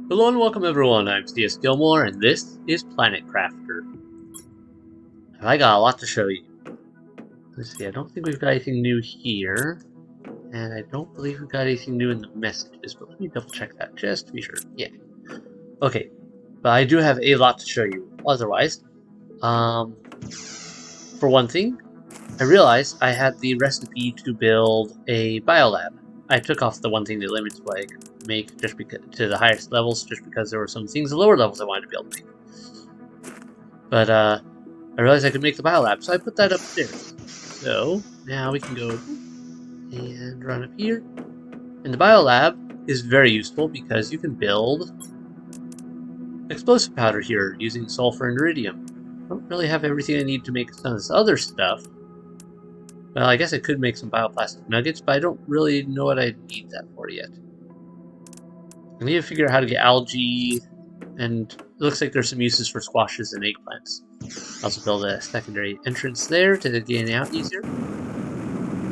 Hello and welcome everyone, I'm C.S.Gilmore and this is Planet Crafter. I got a lot to show you. Let's see, I don't think we've got anything new here. And I don't believe we've got anything new in the messages, but let me double check that just to be sure. Yeah. Okay, but I do have a lot to show you. Otherwise, for one thing, I realized I had the recipe to build a biolab. I took off the one thing that limits what I could make just because, to the highest levels, just because there were some things at lower levels I wanted to be able to make. But I realized I could make the biolab, so I put that upstairs. So now we can go and run up here. And the biolab is very useful because you can build explosive powder here using sulfur and iridium. I don't really have everything I need to make some of this other stuff. Well, I guess I could make some bioplastic nuggets, but I don't really know what I need that for yet. I need to figure out how to get algae, and it looks like there's some uses for squashes and eggplants. Also build a secondary entrance there to get out easier.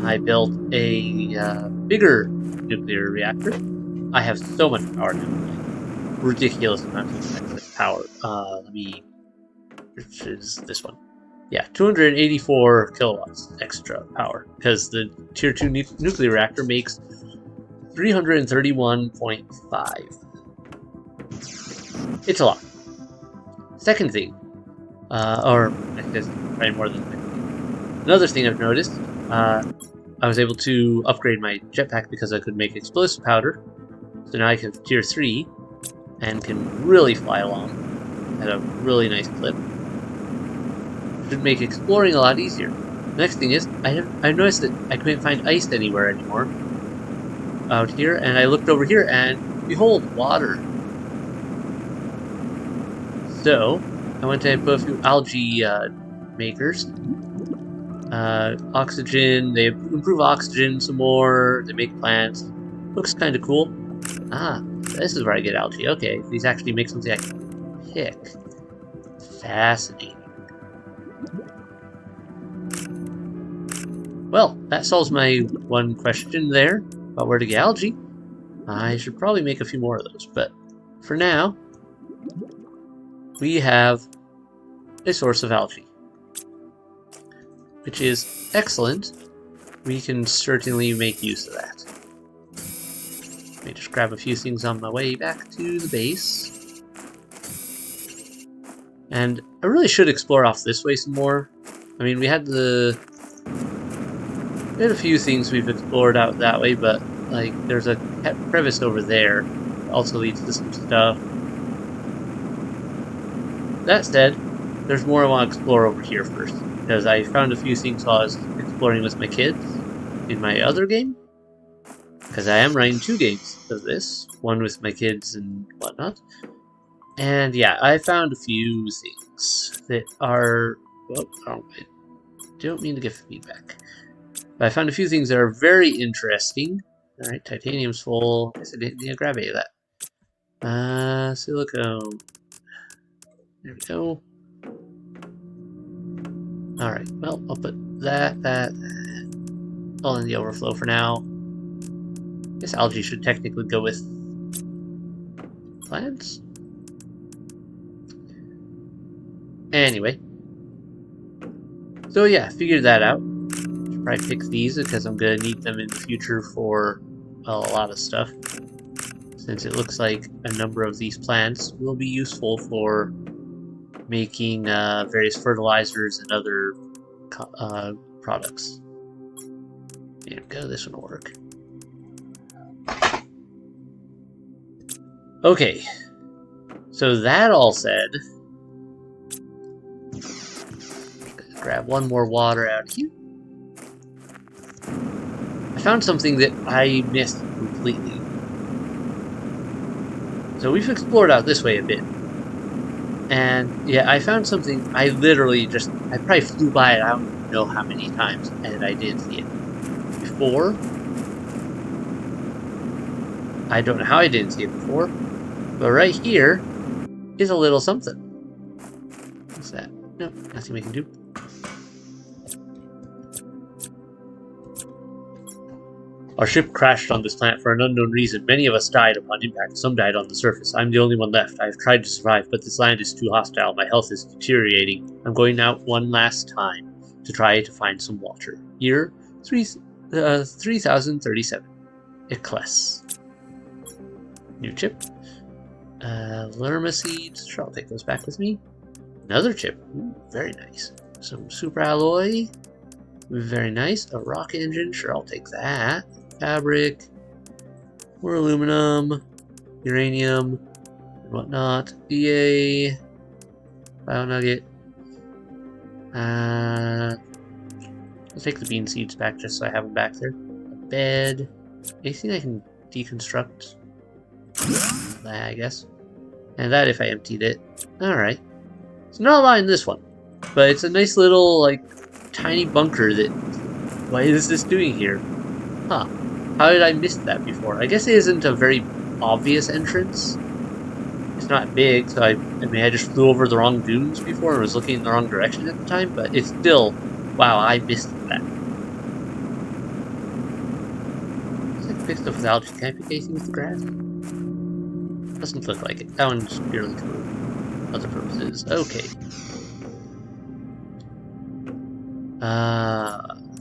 I built a bigger nuclear reactor. I have so much power now. Ridiculous amounts of excess power. Which is this one. Yeah, 284 kilowatts extra power, because the Tier 2 nuclear reactor makes 331.5. It's a lot. Second thing, or I guess probably more than that. Another thing I've noticed, I was able to upgrade my jetpack because I could make explosive powder. So now I have Tier 3 and can really fly along at a really nice clip. Should make exploring a lot easier. The next thing is, I noticed that I couldn't find ice anywhere anymore out here, and I looked over here and behold, water. So I went and put a few algae makers. Oxygen, they improve oxygen some more, they make plants. Looks kind of cool. Ah, this is where I get algae. Okay, these actually make something I can pick. Fascinating. Well, that solves my one question there about where to get algae. I should probably make a few more of those, but for now, we have a source of algae, which is excellent. We can certainly make use of that. Let me just grab a few things on my way back to the base. And I really should explore off this way some more. I mean, we had a few things we've explored out that way, but like there's a crevice over there that also leads to some stuff. That said, there's more I want to explore over here first, because I found a few things while I was exploring with my kids in my other game. Because I am running 2 games of this, one with my kids and whatnot. And yeah, I found a few things that are... Well, I don't mean to give feedback. But I found a few things that are very interesting. Alright, titanium's full. I guess I didn't need to grab any of that. Silicone. There we go. Alright, well, I'll put that all in the overflow for now. I guess algae should technically go with plants. Anyway. So yeah, figured that out. Should probably pick these because I'm going to need them in the future for a lot of stuff. Since it looks like a number of these plants will be useful for making various fertilizers and other products. There we go, this one will work. Okay, so that all said, grab one more water out of here. I found something that I missed completely. So we've explored out this way a bit. And yeah, I found something I probably flew by it, I don't know how many times, and I didn't see it before. I don't know how I didn't see it before, but right here is a little something. What's that? No, nothing we can do. Our ship crashed on this planet for an unknown reason. Many of us died upon impact. Some died on the surface. I'm the only one left. I've tried to survive, but this land is too hostile. My health is deteriorating. I'm going out one last time to try to find some water. Year 3037. Ecless. New chip. Lerma seeds. Sure, I'll take those back with me. Another chip. Ooh, very nice. Some super alloy. Very nice. A rock engine. Sure, I'll take that. Fabric. More aluminum. Uranium. And whatnot. EA. Bio nugget. I'll take the bean seeds back just so I have them back there. A bed. Anything I can deconstruct? That, I guess. And that if I emptied it. Alright. It's not a lot in this one. But it's a nice little, like, tiny bunker that... What is this doing here? Huh. How did I miss that before? I guess it isn't a very obvious entrance. It's not big, so I mean, I just flew over the wrong dunes before and was looking in the wrong direction at the time, but it's still... Wow, I missed that. It's like fixed up with algae. Can I pick anything with the grass? Doesn't look like it. That one's purely for other purposes. Okay.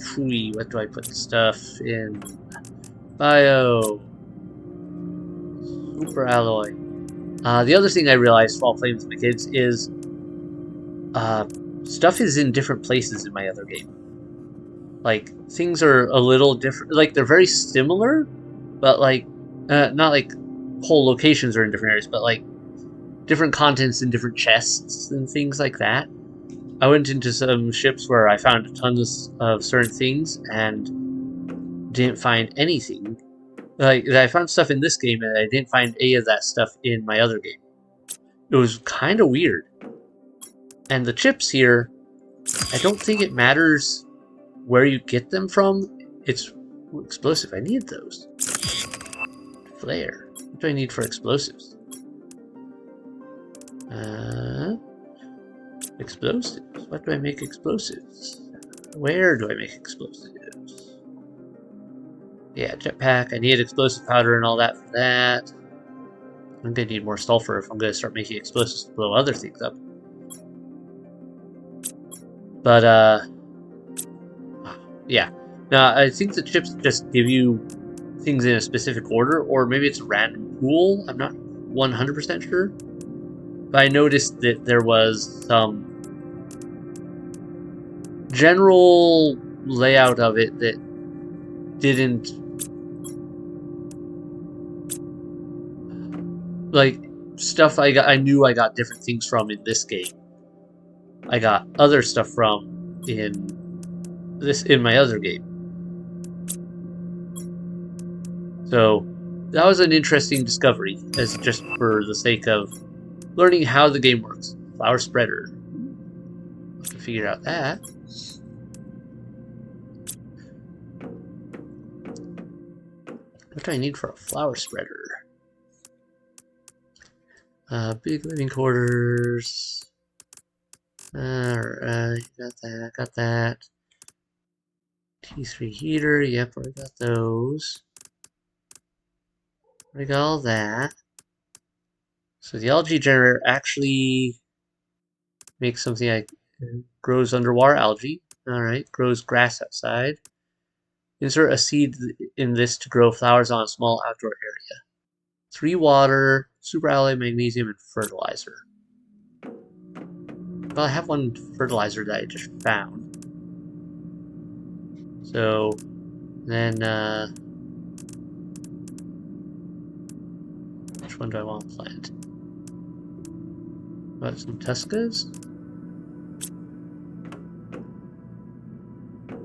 Phooey, what do I put stuff in? Bio. Super alloy. The other thing I realized while playing with my kids is stuff is in different places in my other game. Like, things are a little different. Like, they're very similar, but like, not like whole locations are in different areas, but like different contents in different chests and things like that. I went into some ships where I found tons of certain things and didn't find anything. Like, I found stuff in this game and I didn't find any of that stuff in my other game. It was kind of weird. And the chips here, I don't think it matters where you get them from. It's explosive. I need those. Flare. What do I need for explosives? Explosives. What do I make explosives? Where do I make explosives? Yeah, jetpack. I need explosive powder and all that for that. I'm gonna need more sulfur if I'm gonna start making explosives to blow other things up. But, yeah. Now, I think the chips just give you things in a specific order, or maybe it's a random pool. I'm not 100% sure. But I noticed that there was some general layout of it that didn't... Like, stuff I knew I got different things from in this game. I got other stuff from in my other game. So that was an interesting discovery, as just for the sake of learning how the game works. Flower spreader. I can figure out that. What do I need for a flower spreader? Big living quarters. Alright, got that. T3 heater, yep, I got those. I got all that. So the algae generator actually makes something like grows underwater algae. Alright, grows grass outside. Insert a seed in this to grow flowers on a small outdoor area. 3 water, super alloy, magnesium, and fertilizer. Well, I have one fertilizer that I just found. So, then, which one do I want to plant? What, some Tuscas?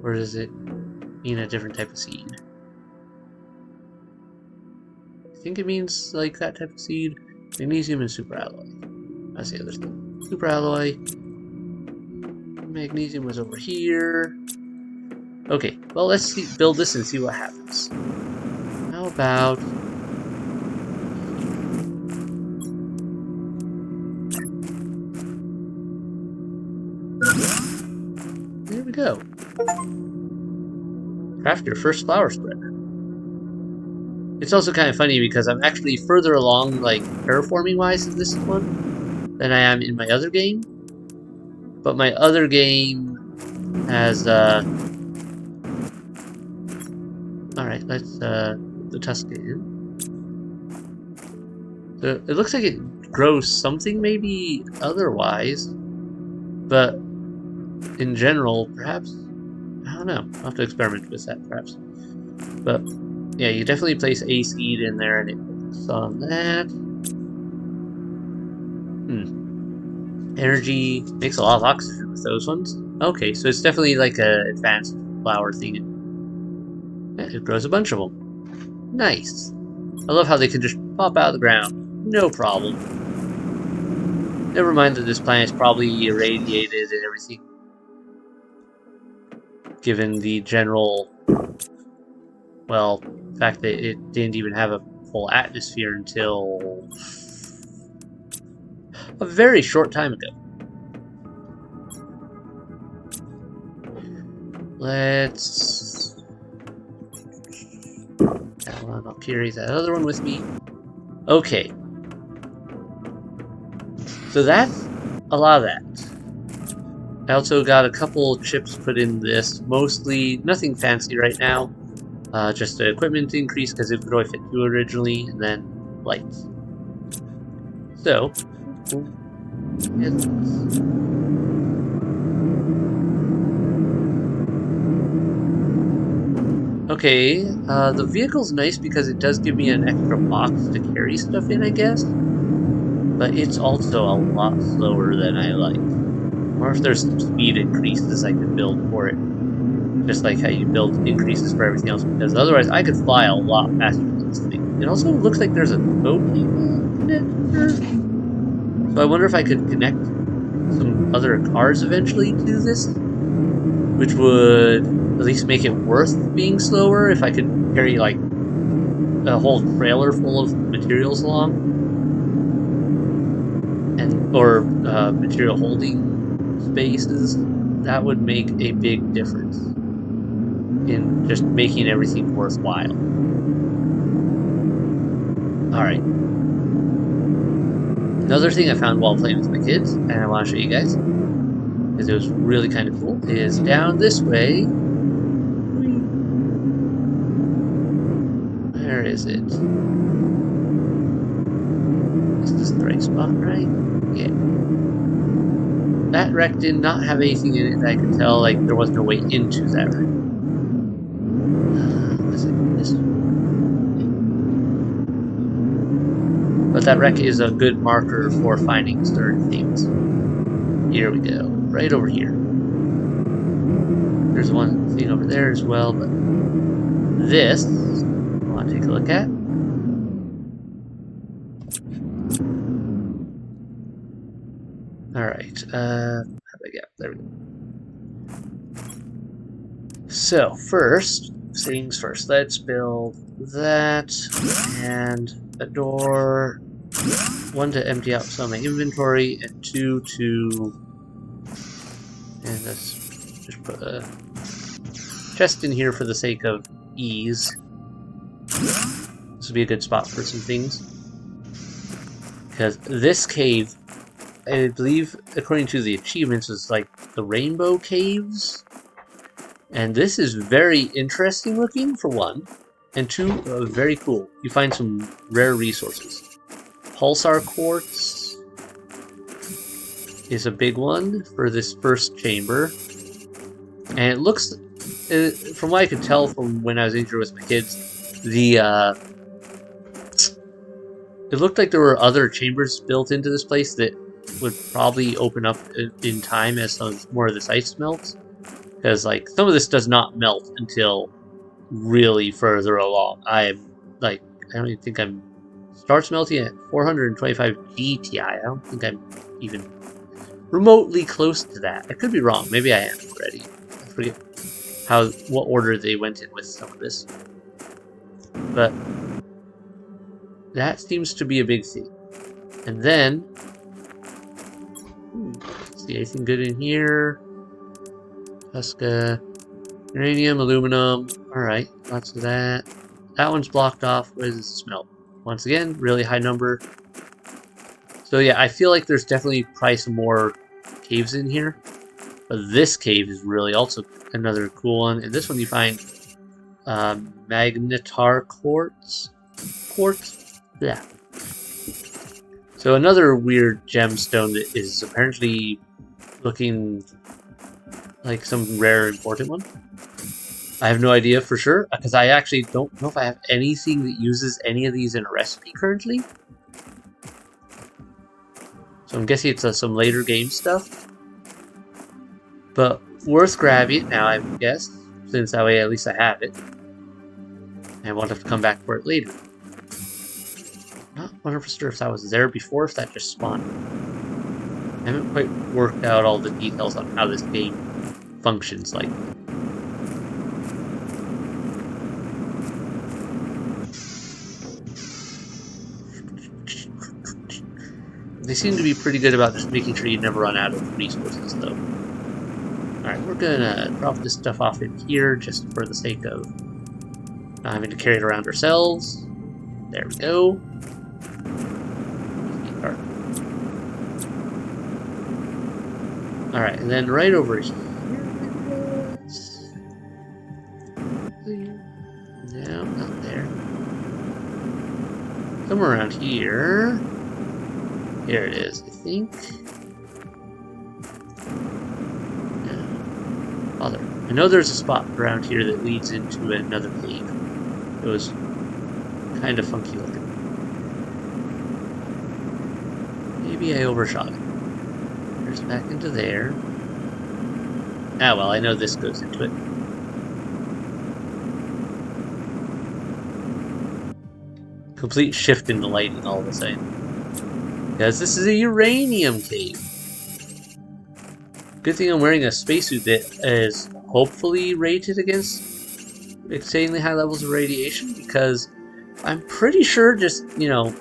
Or does it mean a different type of seed? I think it means, like, that type of seed. Magnesium and super alloy. That's the other thing. Super alloy. Magnesium was over here. Okay, well, let's build this and see what happens. How about... There we go. Craft your first flower spreader. It's also kind of funny because I'm actually further along, like, terraforming-wise in this one than I am in my other game. But my other game has, alright, let's, put the Tuska in. So it looks like it grows something maybe otherwise, but in general, perhaps, I don't know. I'll have to experiment with that, perhaps. But yeah, you definitely place a seed in there and it works on that. Energy makes a lot of oxygen with those ones. Okay, so it's definitely like a advanced flower thing. Yeah, it grows a bunch of them. Nice. I love how they can just pop out of the ground. No problem. Never mind that this planet is probably irradiated and everything. Given the general, well, fact that it didn't even have a full atmosphere until a very short time ago. Let's... that one, I'll carry that other one with me. Okay. So that's a lot of that. I also got a couple chips put in this, mostly nothing fancy right now. Just the equipment increase because it could only fit 2 originally, and then lights. So, okay, the vehicle's nice because it does give me an extra box to carry stuff in, I guess. But it's also a lot slower than I like. Or if there's some speed increases I could build for it. Just like how you build increases for everything else, because otherwise I could fly a lot faster than this thing. It also looks like there's a tow cable connector. So I wonder if I could connect some other cars eventually to this, which would at least make it worth being slower if I could carry like a whole trailer full of materials along, and or material holding spaces. That would make a big difference in just making everything worthwhile. Alright. Another thing I found while playing with my kids, and I want to show you guys, because it was really kind of cool, is down this way. Where is it? Is this the right spot, right? Yeah. That wreck did not have anything in it that I could tell, like, there was no way into that wreck. Was it this one? But that wreck is a good marker for finding certain things. Here we go, right over here. There's one thing over there as well, but this, I want to take a look at. Alright, how do I get? There we go. So, first things first, let's build that, and a door, 1 to empty out some of my inventory, and 2 to, and let's just put a chest in here for the sake of ease. This would be a good spot for some things, because this cave, I believe, according to the achievements, is like the Rainbow Caves. And this is very interesting looking, for 1. And 2, very cool. You find some rare resources. Pulsar Quartz is a big one for this first chamber. And it looks, from what I could tell from when I was in here with my kids, it looked like there were other chambers built into this place that would probably open up in time as some more of this ice melts. Because, like, some of this does not melt until really further along. I don't even think I'm... starts melting at 425 GTI. I don't think I'm even remotely close to that. I could be wrong. Maybe I am already. I forget what order they went in with some of this. But that seems to be a big thing. And then... see anything good in here? Tuska, uranium, aluminum. Alright, lots of that. that one's blocked off. What does it smell? Once again, really high number. So yeah, I feel like there's definitely probably some more caves in here. But this cave is really also another cool one. And this one you find magnetar quartz. Yeah. So another weird gemstone that is apparently looking like some rare important one. I have no idea for sure, because I actually don't know if I have anything that uses any of these in a recipe currently. So I'm guessing it's some later game stuff. But worth grabbing it now, I guess, since that way at least I have it. And I won't have to come back for it later. Not 100% sure if that was there before, if that just spawned. I haven't quite worked out all the details on how this game functions like. They seem to be pretty good about just making sure you never run out of resources, though. Alright, we're gonna drop this stuff off in here just for the sake of not having to carry it around ourselves. There we go. Alright, and then right over here. No, not there. Somewhere around here. Here it is, I think. Yeah. Other. I know there's a spot around here that leads into another cave. It was kind of funky looking. Maybe I overshot it. There's back into there. Ah, well, I know this goes into it. Complete shift in the lighting all of a sudden. Because this is a uranium cave. Good thing I'm wearing a spacesuit that is hopefully rated against insanely high levels of radiation, because I'm pretty sure just, you know,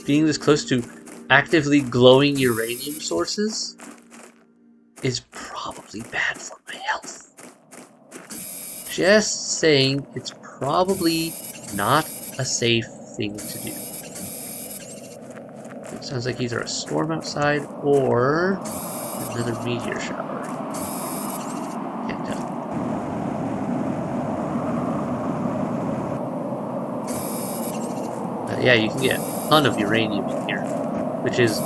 being this close to actively glowing uranium sources is probably bad for my health. Just saying, it's probably not a safe thing to do. It sounds like either a storm outside or another meteor shower. Can't tell. Yeah, you can get a ton of uranium in here, which is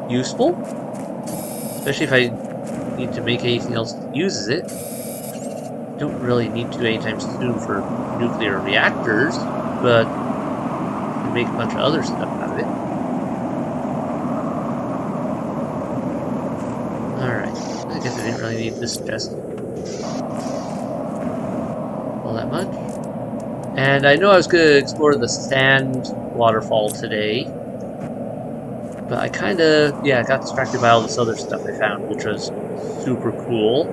useful, especially if I need to make anything else that uses it. Don't really need to anytime soon for nuclear reactors, but I can make a bunch of other stuff out of it. Alright, I guess I didn't really need this chest all that much. And I know I was going to explore the sand waterfall today, but I kind of, yeah, got distracted by all this other stuff I found, which was super cool.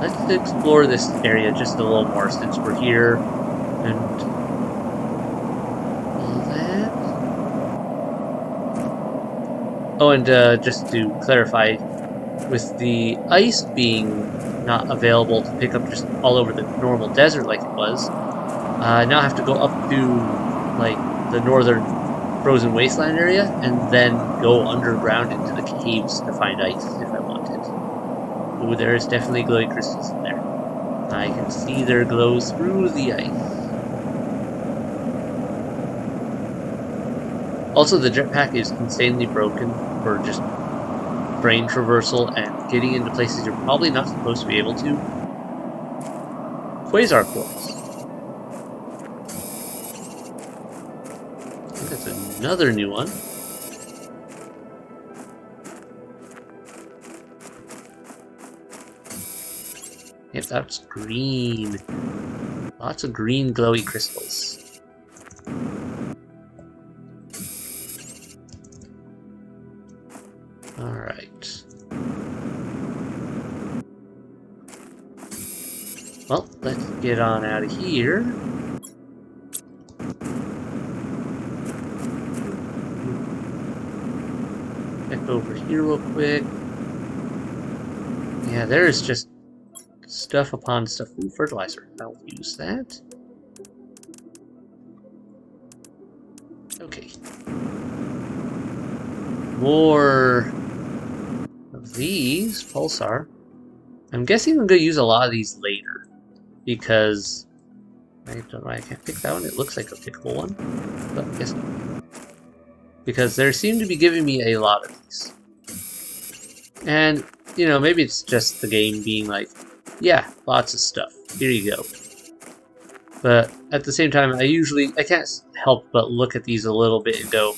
Let's explore this area just a little more since we're here, and all that. Oh, and just to clarify, with the ice being not available to pick up just all over the normal desert like it was, I now have to go up to like the northern frozen wasteland area and then go underground into the caves to find ice if I wanted. Ooh, there is definitely glowing crystals in there. I can see their glow through the ice. Also, the jetpack is insanely broken for just brain traversal and getting into places you're probably not supposed to be able to. Quasar quartz. I think that's another new one. Yep, that's green. Lots of green glowy crystals. Alright. Well, let's get on out of here. Check over here real quick. Yeah, there is just stuff upon stuff. Ooh, fertilizer. I'll use that. Okay. More of these. Pulsar. I'm guessing I'm going to use a lot of these later. Because I don't know, I can't pick that one. It looks like a pickable one. But I guess not. Because they seem to be giving me a lot of these. And, you know, maybe it's just the game being like, yeah, lots of stuff. Here you go. But at the same time, I can't help but look at these a little bit and go,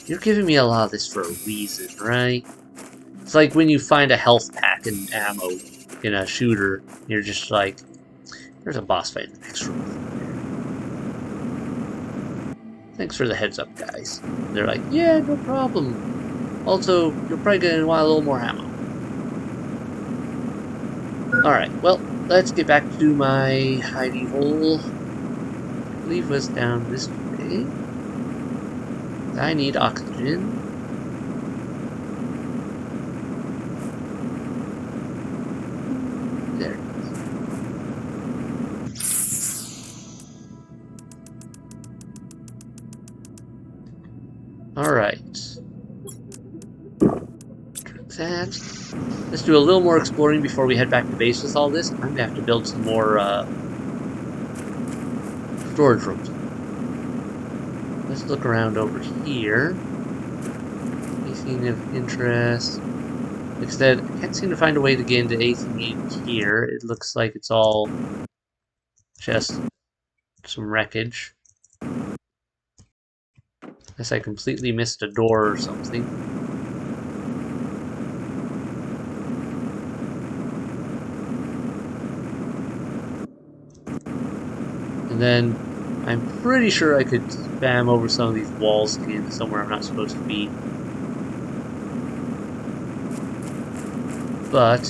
you're giving me a lot of this for a reason, right? It's like when you find a health pack and ammo in a shooter, you're just like, there's a boss fight in the next room. Thanks for the heads up, guys. They're like, yeah, no problem. Also, you're probably going to want a little more ammo. Alright, well, let's get back to my hidey hole. I believe it was down this way. I need oxygen. There it is. Alright. That. Let's do a little more exploring before we head back to base with all this. I'm going to have to build some more storage rooms. Let's look around over here. Anything of interest? Like I said, I can't seem to find a way to get into anything in here. It looks like it's all just some wreckage. Unless I completely missed a door or something. And then I'm pretty sure I could spam over some of these walls to get into somewhere I'm not supposed to be. But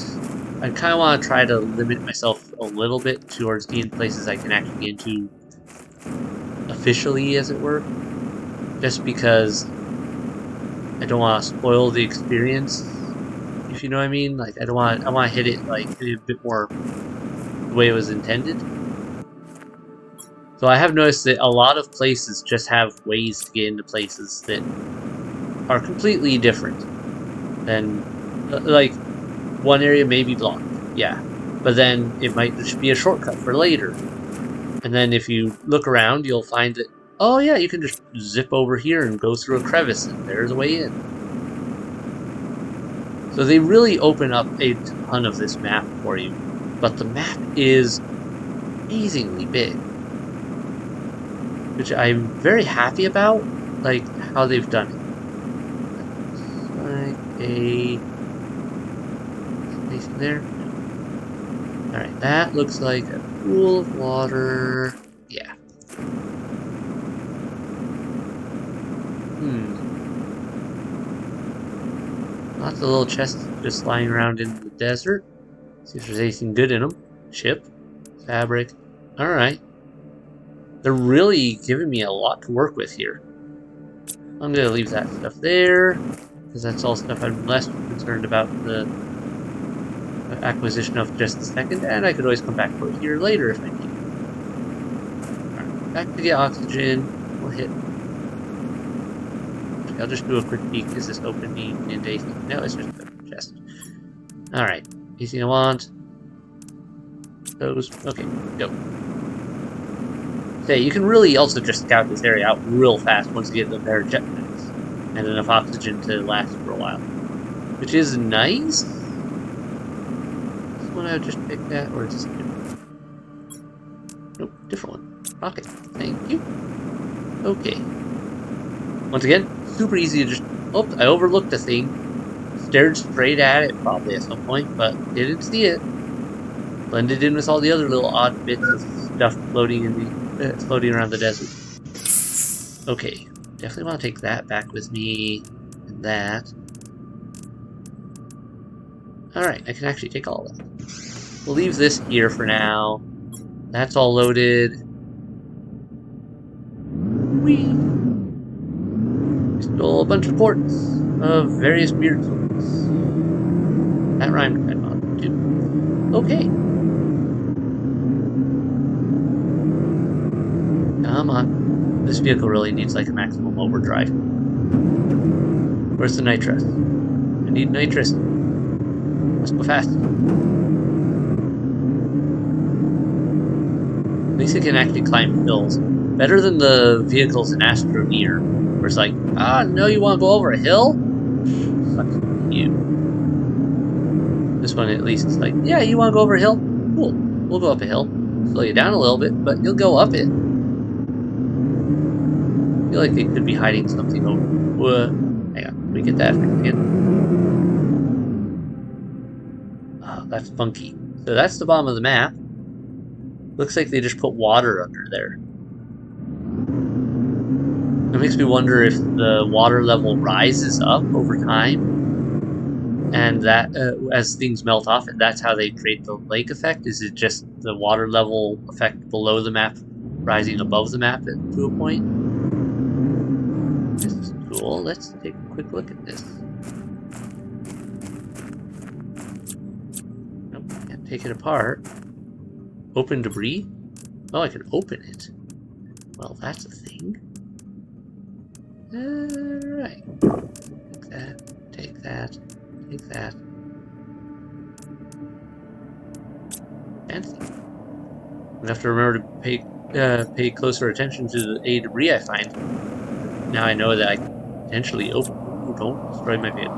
I kind of want to try to limit myself a little bit towards getting places I can actually get into officially, as it were. Just because I don't want to spoil the experience, if you know what I mean. Like I want to hit it like a bit more the way it was intended. So I have noticed that a lot of places just have ways to get into places that are completely different. Than, like, one area may be blocked, yeah. But then it might just be a shortcut for later. And then if you look around, you'll find that, oh yeah, you can just zip over here and go through a crevice, and there's a way in. So they really open up a ton of this map for you. But the map is amazingly big. Which I'm very happy about, like, how they've done it. Like anything there? Alright, that looks like a pool of water. Yeah. Lots of little chests just lying around in the desert. See if there's anything good in them. Chip. Fabric. Alright. They're really giving me a lot to work with here. I'm going to leave that stuff there, because that's all stuff I'm less concerned about the acquisition of just a second, and I could always come back for it here later if I need. Alright, back to the oxygen. We'll hit. I'll just do a quick peek. Is this opening into anything? No, it's just a chest. Alright, anything I want? Those. Okay, go. You can really also just scout this area out real fast once you get the better jetpacks and enough oxygen to last for a while, which is nice. This one I would just pick that, or is this different? Nope, different one. Rocket. Thank you. Okay. Once again, super easy to just. Oh, I overlooked the thing. Stared straight at it probably at some point, but didn't see it. Blended in with all the other little odd bits of stuff floating in the. Floating around the desert. Okay, definitely want to take that back with me, and that. Alright, I can actually take all of that. We'll leave this here for now. That's all loaded. Whee! We stole a bunch of quartz of various weird sorts. That rhymed kind of odd, too. Okay. Come on. This vehicle really needs like a maximum overdrive. Where's the nitrous? I need nitrous. Let's go fast. At least it can actually climb hills. Better than the vehicles in Astroneer, where it's like, no, you want to go over a hill? Sucks to be you. This one at least is like, yeah, you want to go over a hill? Cool. We'll go up a hill. Slow you down a little bit, but you'll go up it. I feel like they could be hiding something over. Hang on, let me get that again. Oh, that's funky. So that's the bottom of the map. Looks like they just put water under there. It makes me wonder if the water level rises up over time, and that as things melt off, and that's how they create the lake effect. Is it just the water level effect below the map rising above the map to a point? This is cool. Let's take a quick look at this. Nope, can't take it apart. Open debris? Oh, I can open it. Well, that's a thing. Alright. Take that. Fancy. I'm gonna have to remember to pay closer attention to the debris I find. Now I know that I can potentially open. Ooh, don't destroy my vehicle.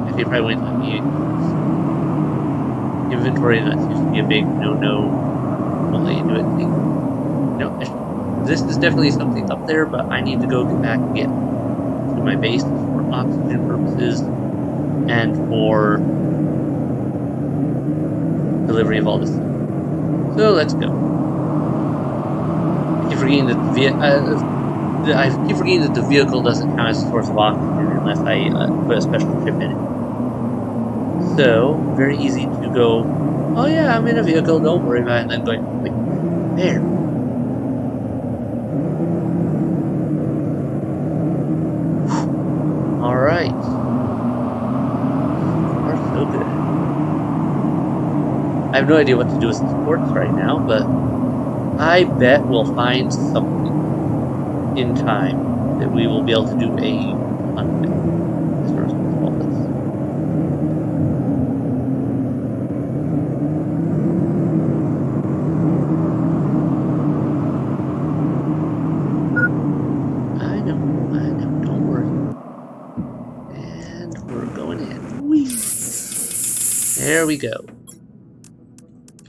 Actually, probably won't let me. Inventory, that seems to be a big no-no. Won't let you do it thing. No, this is definitely something up there, but I need to go get back again to my base for oxygen purposes and for delivery of all this. So let's go. I keep forgetting that the vehicle doesn't count as a source of oxygen unless I put a special chip in it. So very easy to go, oh yeah, I'm in a vehicle, don't worry about it, and then going, wait, there. Alright. So far, so good. I have no idea what to do with the sports right now, but I bet we'll find something in time that we will be able to do a fun with. As far as we call this. I know, don't worry. And we're going in. Whee! There we go.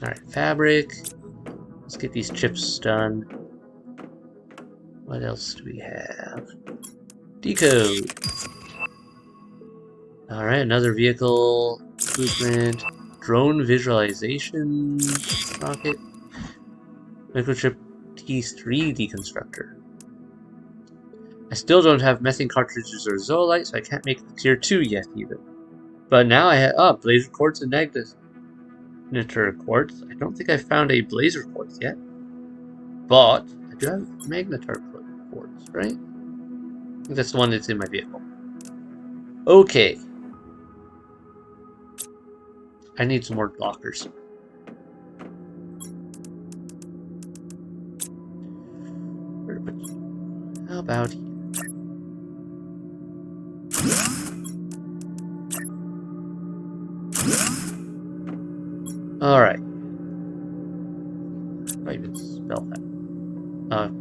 Alright, fabric. Let's get these chips done. What else do we have? Decode. Alright, another vehicle. Blueprint. Drone visualization rocket. Microchip T3 deconstructor. I still don't have methane cartridges or zoolite, so I can't make the tier 2 yet either. But now I have blazer quartz and magnetar quartz. I don't think I found a blazer quartz yet. But I do have magnetar quartz, right? I think that's the one that's in my vehicle. Okay. I need some more lockers. Where to put you? How about here? Alright. I even spell that.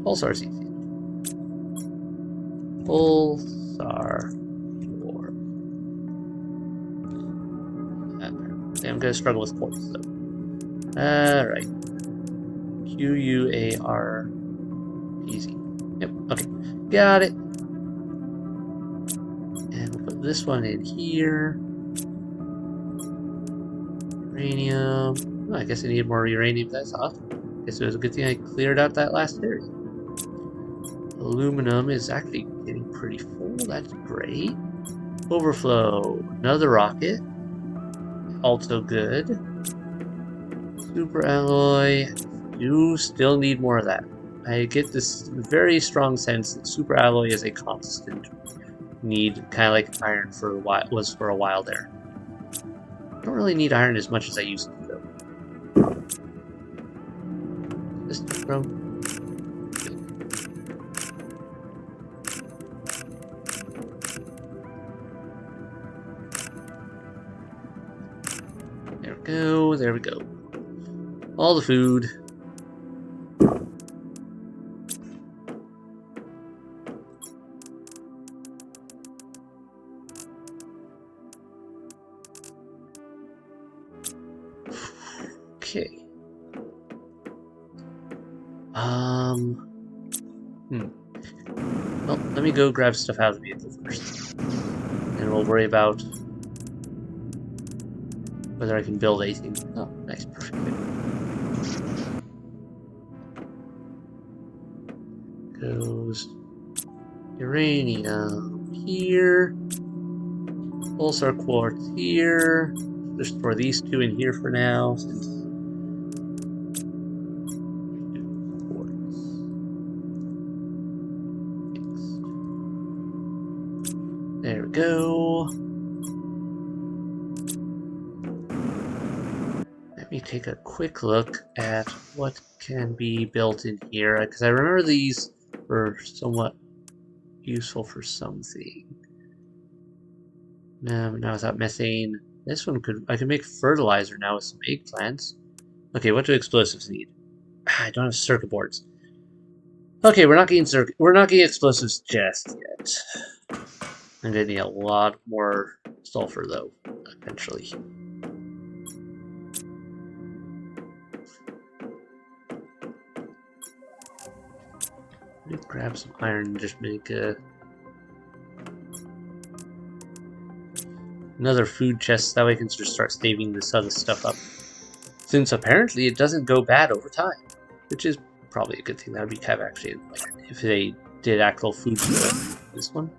Pulsar is easy. Pulsar war. I'm gonna struggle with quartz though. Alright. QUAR. Easy. Yep, okay. Got it. And we'll put this one in here. Uranium. Oh, I guess I need more uranium. That's awesome. Guess it was a good thing I cleared out that last area. Aluminum is actually getting pretty full. That's great. Overflow. Another rocket. Also good. Super alloy. You still need more of that. I get this very strong sense that super alloy is a constant need, kind of like iron for a while was for a while there. I don't really need iron as much as I used to, though. This from go. There we go. All the food. Okay. Well, let me go grab stuff out of the vehicle first. And we'll worry about whether I can build anything. Oh, nice, perfect. Goes uranium here. Pulsar quartz here. Just store these two in here for now, since there we go. Let me take a quick look at what can be built in here, because I remember these were somewhat useful for something. Now without methane, this one I could make fertilizer now with some eggplants. Okay, what do explosives need? I don't have circuit boards. Okay, we're not getting explosives just yet. I'm gonna need a lot more sulfur though, eventually. Let me grab some iron and just make another food chest, that way I can just start saving this other stuff up. Since apparently it doesn't go bad over time, which is probably a good thing. That would be kind of actually like if they did actual food to this one.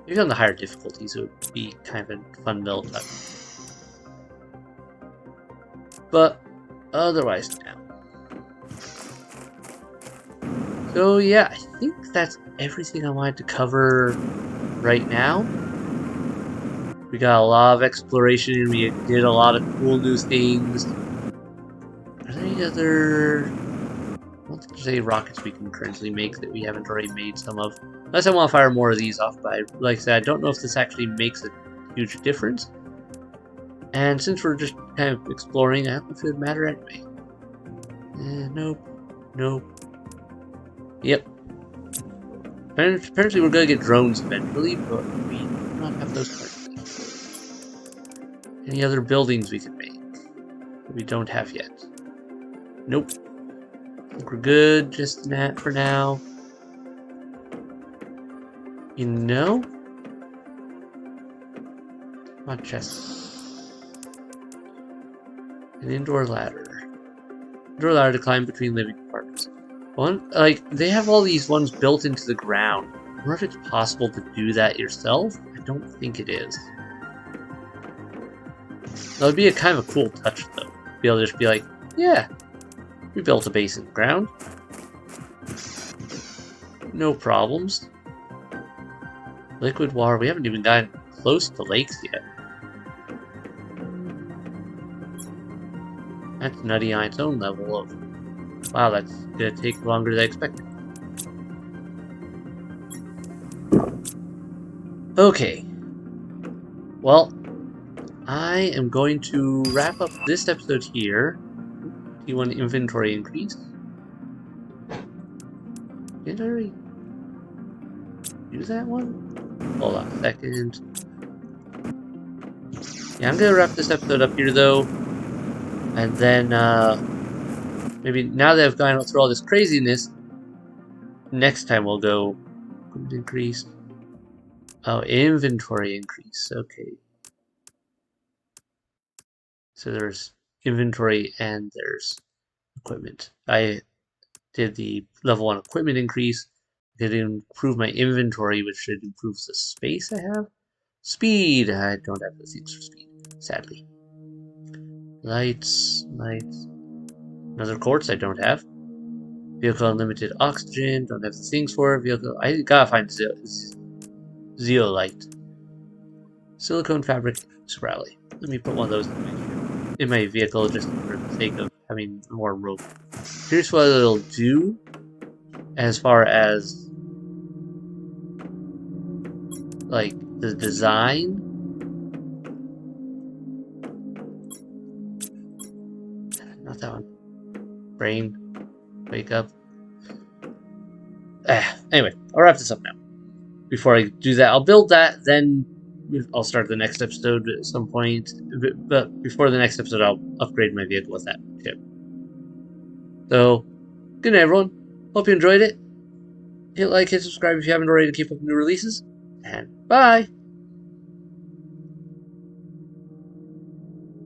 Maybe on the higher difficulties it would be kind of a fun build up. But otherwise now. So yeah, I think that's everything I wanted to cover right now. We got a lot of exploration and we did a lot of cool new things. Are there any other... I don't think there's any rockets we can currently make that we haven't already made some of. Unless I want to fire more of these off, but like I said, I don't know if this actually makes a huge difference. And since we're just kind of exploring, I don't know if it would matter anyway. Nope. Nope. Yep. Apparently we're going to get drones eventually, but we do not have those currently. Any other buildings we can make that we don't have yet? Nope. I think we're good just in that for now. You know? Come on, chest. An indoor ladder. Indoor ladder to climb between living apartments. One, like, they have all these ones built into the ground. I wonder if it's possible to do that yourself? I don't think it is. That would be a kind of a cool touch, though. Be able to just be like, yeah, we built a base in the ground. No problems. Liquid water, we haven't even gotten close to lakes yet. That's nutty on its own level of... Wow, that's gonna take longer than I expected. Okay. Well, I am going to wrap up this episode here. T1 inventory increase. Did I already do that one? Hold on a second. Yeah, I'm gonna wrap this episode up here though. And then, maybe now that I've gone through all this craziness, next time we'll go equipment increase. Oh, inventory increase. Okay. So there's inventory and there's equipment. I did the level 1 equipment increase. Did improve my inventory, which should improve the space I have. Speed. I don't have the things for speed, sadly. Lights. Another quartz I don't have. Vehicle unlimited oxygen. Don't have the things for it. Vehicle. I gotta find zeolite. Silicone fabric scrally. Let me put one of those in my vehicle just for the sake of having more rope. Here's what it'll do as far as like the design. Not that one. Brain. Wake up. Anyway, I'll wrap this up now. Before I do that, I'll build that, then I'll start the next episode at some point. But before the next episode, I'll upgrade my vehicle with that chip. So, good night, everyone. Hope you enjoyed it. Hit like, hit subscribe if you haven't already to keep up with new releases. And bye!